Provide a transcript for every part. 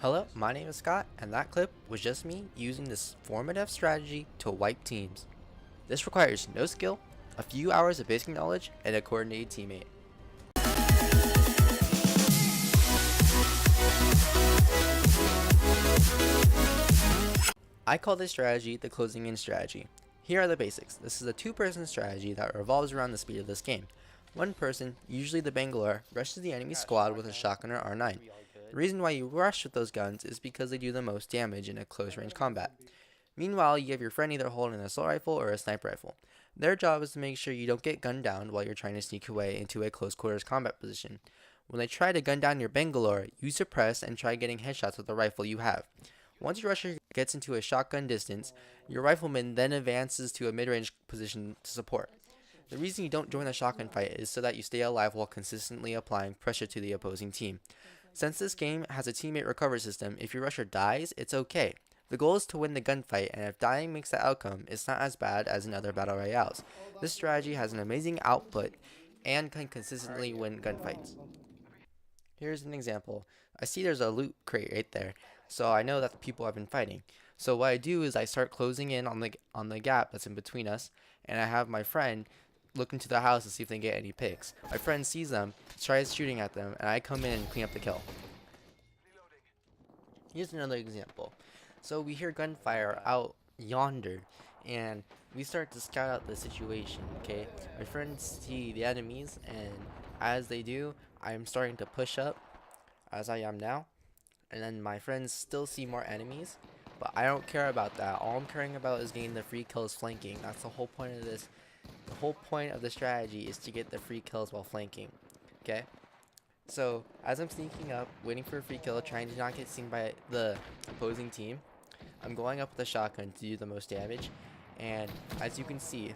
Hello, my name is Scott, and that clip was just me using this formative strategy to wipe teams. This requires no skill, a few hours of basic knowledge, and a coordinated teammate. I call this strategy the closing in strategy. Here are the basics. This is a two-person strategy that revolves around the speed of this game. One person, usually the Bangalore, rushes the enemy squad with a shotgun or R9. The reason why you rush with those guns is because they do the most damage in a close-range combat. Meanwhile, you have your friend either holding an assault rifle or a sniper rifle. Their job is to make sure you don't get gunned down while you're trying to sneak away into a close quarters combat position. When they try to gun down your Bangalore, you suppress and try getting headshots with the rifle you have. Once your rusher gets into a shotgun distance, your rifleman then advances to a mid-range position to support. The reason you don't join the shotgun fight is so that you stay alive while consistently applying pressure to the opposing team. Since this game has a teammate recovery system, if your rusher dies, it's okay. The goal is to win the gunfight, and if dying makes the outcome, it's not as bad as in other battle royales. This strategy has an amazing output and can consistently win gunfights. Here's an example. I see there's a loot crate right there, so I know that the people have been fighting. So what I do is I start closing in on the gap that's in between us, and I have my friend look into the house to see if they get any picks. My friend sees them, tries shooting at them, and I come in and clean up the kill. Here's another example. So we hear gunfire out yonder, and we start to scout out the situation, okay? My friends see the enemies, and as they do, I'm starting to push up, as I am now, and then my friends still see more enemies, but I don't care about that. All I'm caring about is getting the free kills flanking. That's the whole point of this. The whole point of the strategy is to get the free kills while flanking, okay? So, as I'm sneaking up, waiting for a free kill, trying to not get seen by the opposing team, I'm going up with a shotgun to do the most damage, and as you can see,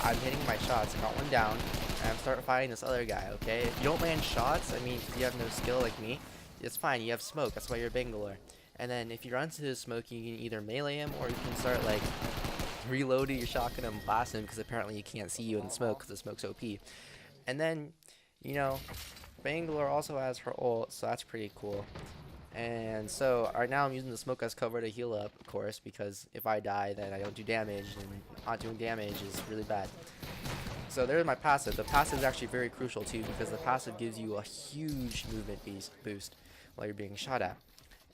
I'm hitting my shots. I got one down, and I'm starting fighting this other guy, okay? If you don't land shots, I mean, if you have no skill like me, it's fine, you have smoke, that's why you're Bangalore. And then if you run into the smoke, you can either melee him, or you can start, like, reloading your shotgun and blast him, because apparently he can't see you in the smoke, because the smoke's OP. And then, you know, Bangalore also has her ult, so that's pretty cool. And so right now I'm using the smoke as cover to heal up, of course, because if I die, then I don't do damage, and not doing damage is really bad. So there's my passive. The passive is actually very crucial too, because the passive gives you a huge movement boost while you're being shot at.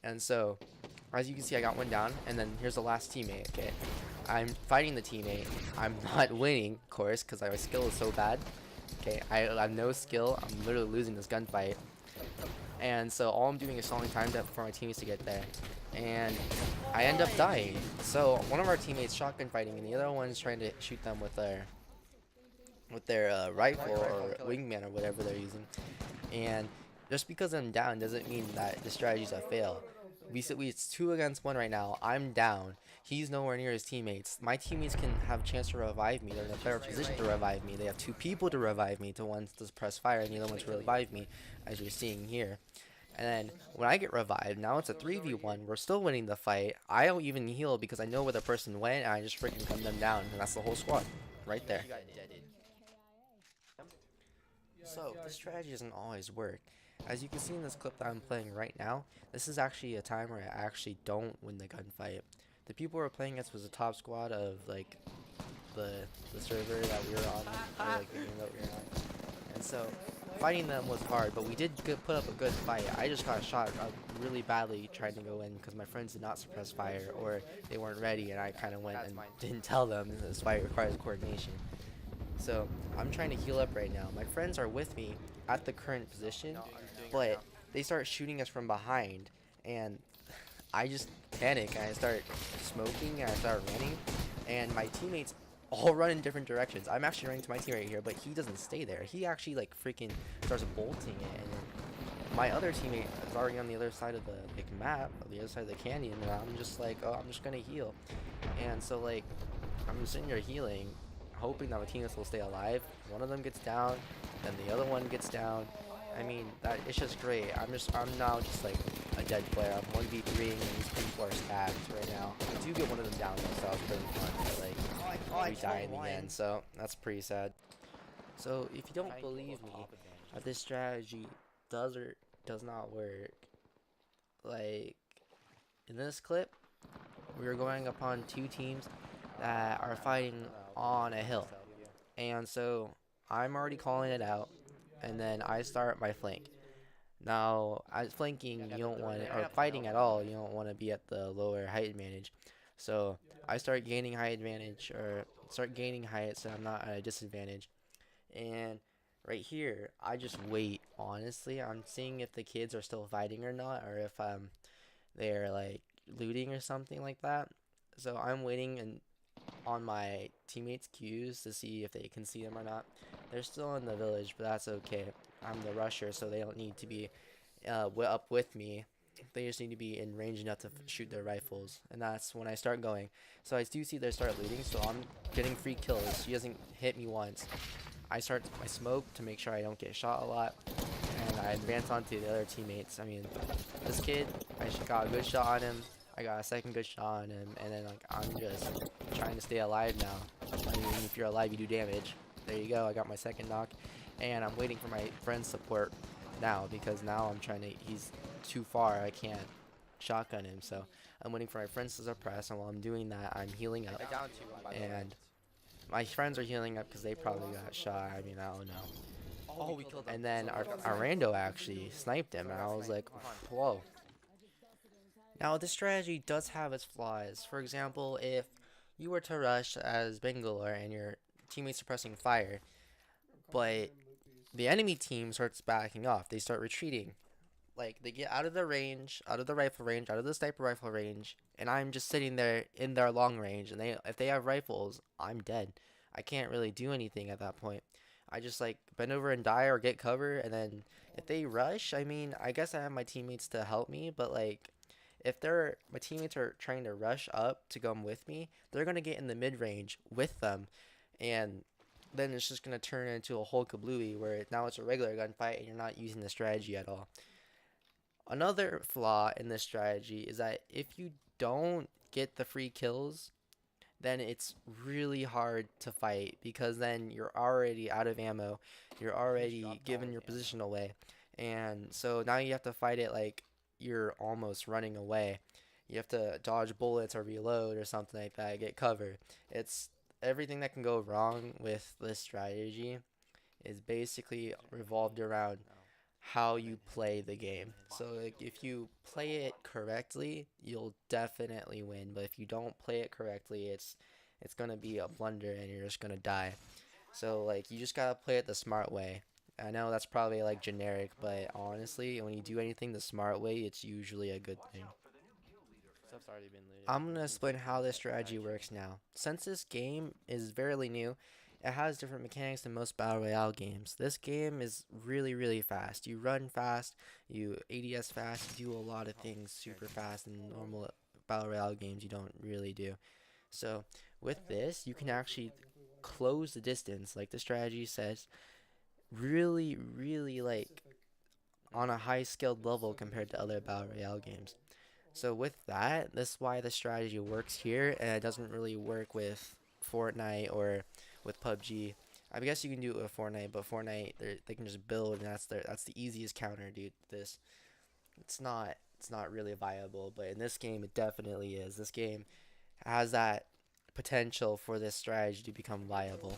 And so, as you can see, I got one down, and then here's the last teammate, okay? I'm fighting the teammate. I'm not winning, of course, because my skill is so bad. Okay, I have no skill. I'm literally losing this gunfight. And so all I'm doing is stalling time for my teammates to get there. And I end up dying. So one of our teammates shotgun fighting, and the other one's trying to shoot them with their rifle or wingman or whatever they're using. And just because I'm down doesn't mean that the strategy's a fail. It's 2 against 1 right now. I'm down. He's nowhere near his teammates. My teammates can have a chance to revive me. They're in a better position to revive me. They have 2 people to revive me. One to press fire and the other one to revive me, as you're seeing here. And then when I get revived, now it's a 3v1. We're still winning the fight. I don't even heal because I know where the person went, and I just freaking gun them down. And that's the whole squad right there. So, this strategy doesn't always work. As you can see in this clip that I'm playing right now, this is actually a time where I actually don't win the gunfight. The people we're playing against was a top squad of, like, the server that we were on, or, like, the game that we were on. And so, fighting them was hard, but we did put up a good fight. I just got shot really badly trying to go in because my friends did not suppress fire, or they weren't ready, and I kind of went and didn't tell them. This fight requires coordination. So I'm trying to heal up right now. My friends are with me at the current position, but they start shooting us from behind, and I just panic and I start smoking and I start running, and my teammates all run in different directions. I'm actually running to my team right here, but he doesn't stay there. He actually like freaking starts bolting it, and then my other teammate is already on the other side of the map, on the other side of the canyon, and I'm just like, oh, I'm just gonna heal. And so like I'm sitting here healing, hoping that my teammates will stay alive. One of them gets down, then the other one gets down. I mean, it's just great. I'm now just like a dead player. I'm 1v3 and these people are stacked right now. I do get one of them down though, so that was pretty fun, but like we die in the end, so that's pretty sad. So if you don't believe me that this strategy does or does not work, like, in this clip, we are going upon two teams that are fighting on a hill. And so I'm already calling it out, and then I start my flank. Now, as flanking, you don't want or fighting at all, you don't want to be at the lower height advantage. So I start gaining height advantage, or start gaining height so I'm not at a disadvantage. And right here, I just wait. Honestly, I'm seeing if the kids are still fighting or not, or if they're like looting or something like that. So I'm waiting and on my teammates' cues to see if they can see them or not. They're still in the village, but that's okay. I'm the rusher, so they don't need to be up with me. They just need to be in range enough to shoot their rifles, and that's when I start going. So I do see they start looting, so I'm getting free kills. She doesn't hit me once. I start my smoke to make sure I don't get shot a lot, and I advance onto the other teammates. I mean, this kid, I got a good shot on him. I got a second good shot on him, and then like I'm just trying to stay alive now. I mean, if you're alive, you do damage. There you go. I got my second knock, and I'm waiting for my friend's support now because now I'm trying to. He's too far. I can't shotgun him, so I'm waiting for my friends to suppress. And while I'm doing that, I'm healing up, and my friends are healing up because they probably got shot. I mean, I don't know. Oh, we killed him. And then our rando actually sniped him, and I was like, whoa. Now, this strategy does have its flaws. For example, if you were to rush as Bangalore and your teammates are pressing fire, but the enemy team starts backing off, they start retreating. Like, they get out of the range, out of the rifle range, out of the sniper rifle range, and I'm just sitting there in their long range, and if they have rifles, I'm dead. I can't really do anything at that point. I just, like, bend over and die or get cover, and then if they rush, I mean, I guess I have my teammates to help me, but, like, if my teammates are trying to rush up to come with me, they're gonna get in the mid range with them, and then it's just gonna turn into a whole kablooey where now it's a regular gunfight and you're not using the strategy at all. Another flaw in this strategy is that if you don't get the free kills, then it's really hard to fight because then you're already out of ammo, you're already giving your position away, and so now you have to fight it like you're almost running away. You have to dodge bullets or reload or something like that, get cover. It's everything that can go wrong with this strategy is basically revolved around how you play the game. So like if you play it correctly, you'll definitely win. But if you don't play it correctly, it's gonna be a blunder and you're just gonna die. So like you just gotta play it the smart way. I know that's probably like generic, but honestly, when you do anything the smart way, it's usually a good thing. Stuff's already been looted. I'm gonna explain how this strategy works now. Since this game is fairly new, it has different mechanics than most battle royale games. This game is really, really fast. You run fast, you ADS fast, you do a lot of things super fast. In normal battle royale games, you don't really do. So with this, you can actually close the distance, like the strategy says, really, really like on a high skilled level compared to other battle royale games. So with that, that's why the strategy works here, and it doesn't really work with Fortnite or with PUBG. I guess you can do it with Fortnite, but Fortnite they can just build, and that's the easiest counter, dude. This it's not really viable, but in this game it definitely is. This game has that potential for this strategy to become viable.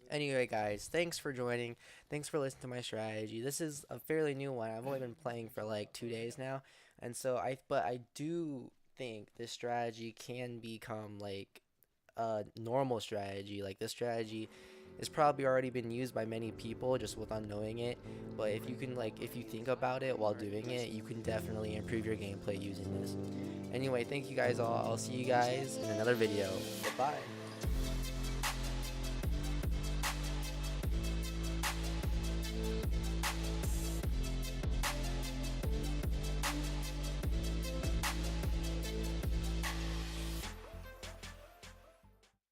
Anyway, guys, thanks for joining. Thanks for listening to my strategy. This is a fairly new one. I've only been playing for like 2 days now, and so but I do think this strategy can become like a normal strategy. Like this strategy is probably already been used by many people just without knowing it. But if you think about it while doing it, you can definitely improve your gameplay using this. Anyway, thank you guys all. I'll see you guys in another video. Bye.